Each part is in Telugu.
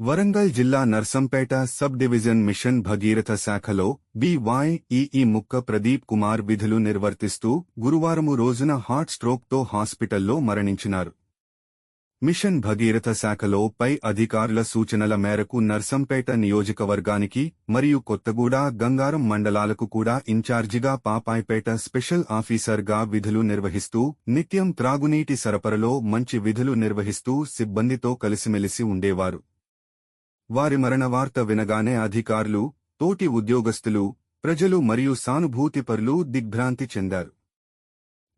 వరంగల్ జిల్లా Narsampet sub division mission Bhagiratha శాఖలో BYEE ముక్క ప్రదీప్ కుమార్ విధులు నిర్వర్తిస్తూ గురువారము రోజున హార్ట్ స్ట్రోక్తో హాస్పిటల్లో మరణించినారు. మిషన్ భగీరథ శాఖలో పై అధికారుల సూచనల మేరకు నర్సంపేట నియోజకవర్గానికి మరియు కొత్తగూడ గంగారం మండలాలకు కూడా ఇన్ఛార్జిగా పాపాయిపేట స్పెషల్ ఆఫీసర్గా విధులు నిర్వహిస్తూ నిత్యం త్రాగునీటి సరఫరాలో మంచి విధులు నిర్వహిస్తూ సిబ్బందితో కలిసిమెలిసి ఉండేవారు. వారి మరణ వార్త వినగానే అధికారులు, తోటి ఉద్యోగస్తులు, ప్రజలు మరియు సానుభూతిపరులు దిగ్భ్రాంతి చెందారు.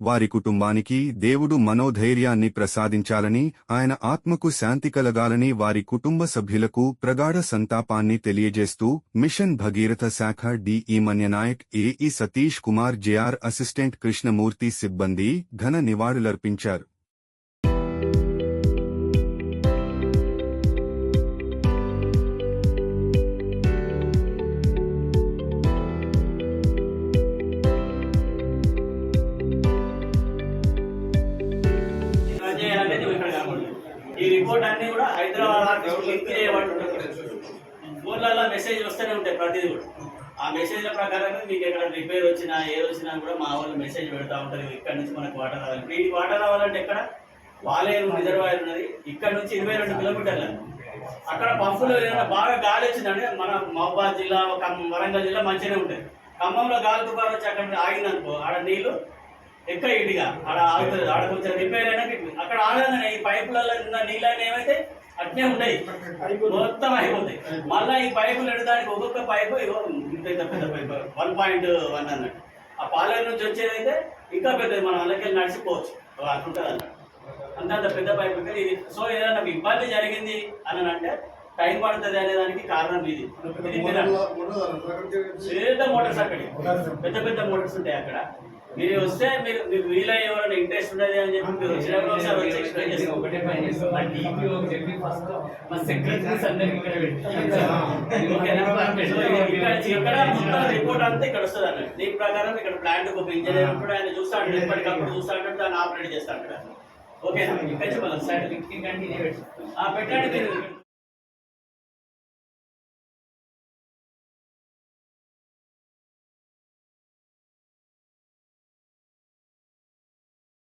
వారి కుటుంబానికి దేవుడు మనోధైర్యాన్ని ప్రసాదించాలని, ఆయన ఆత్మకు శాంతి కలగాలని వారి కుటుంబ సభ్యులకు ప్రగాఢ సంతాపాన్ని తెలియజేస్తూ మిషన్ భగీరథ శాఖ DE మన్యనాయక్, AE Satish Kumar, JR assistant Krishnamurthy సిబ్బంది ఘన నివాళులర్పించారు. ఈ రిపోర్ట్ అన్ని కూడా హైదరాబాద్ లింక్ చేయబడుతుంది. ఫోన్లలో మెసేజ్ వస్తూనే ఉంటాయి ప్రతిదీ కూడా. ఆ మెసేజ్ల ప్రకారం మీకు ఎక్కడ రిపేర్ వచ్చినా ఏది వచ్చినా కూడా మా వాళ్ళు మెసేజ్ పెడతా ఉంటారు. ఇక్కడ నుంచి మనకు వాటర్ రావాలి. ఈ వాటర్ రావాలంటే ఎక్కడ వాలేరు రిజర్వాయర్ ఉన్నది, ఇక్కడ నుంచి 22 కిలోమీటర్లు. అక్కడ పంపులు ఏదైనా బాగా గాలి వచ్చిందంటే మన మహబూబాద్ జిల్లా, వరంగల్ జిల్లా మంచిగానే ఉంటుంది. ఖమ్మంలో గాలి తుఫాను వచ్చి అక్కడ ఆగిందనుకో, ఆడ నీళ్లు ఎక్క ఇటుగా ఆడ ఆగుతుంది. ఆడ కొంచెం రిపేర్ అయినా అక్కడ ఆగగానే ఈ పైపులలో ఉన్న నీళ్ళని ఏమైతే అట్నే ఉంటాయి, మొత్తం అయిపోతాయి. మళ్ళీ ఈ పైపులు ఎడడానికి ఒక్కొక్క పైపు ఇంత పెద్ద పైపు 1.1 అన్నట్టు. ఆ పాలేరు నుంచి వచ్చేదైతే ఇంకా పెద్దది, మనం అందుకెళ్ళి నడిచిపోవచ్చు అనుకుంటుంది అన్నట్టు. అంతంత పెద్ద పైపు ఇది. సో ఏదైనా ఇబ్బంది జరిగింది అని అంటే టైం పడుతుంది అనే దానికి కారణం ఇది. పెద్ద మోటార్స్ అక్కడి పెద్ద పెద్ద మోటార్స్ ఉంటాయి అక్కడ. మీరు వస్తే మీరు వీలయ్యే ఎవరైనా ఇంట్రెస్ట్ ఉండదు అని చెప్పి మీరు వచ్చినప్పుడు ఒకసారి వచ్చి ఎక్స్ప్లెయిన్ చేస్తాం. ఒకటే పని చేస్తాం, మా DPO చెప్పి ఫస్ట్ మా సెక్రటరీస్ అందరికి ఇక్కడ మొత్తం రిపోర్ట్ అంతా ఇక్కడ వస్తుంది అన్నట్టు. దీని ప్రకారం ఇక్కడ ప్లాంట్ ఒక ఇంజనీర్ ఉంటాడు, ఆయన చూస్తాడు, ఎప్పటికప్పుడు చూస్తాడు, దాన్ని ఆపరేట్ చేస్తాడు. ఓకేనా? ఇక్కడ చెప్పాలి సైడ్ కంటిన్యూ పెట్టండి మీరు.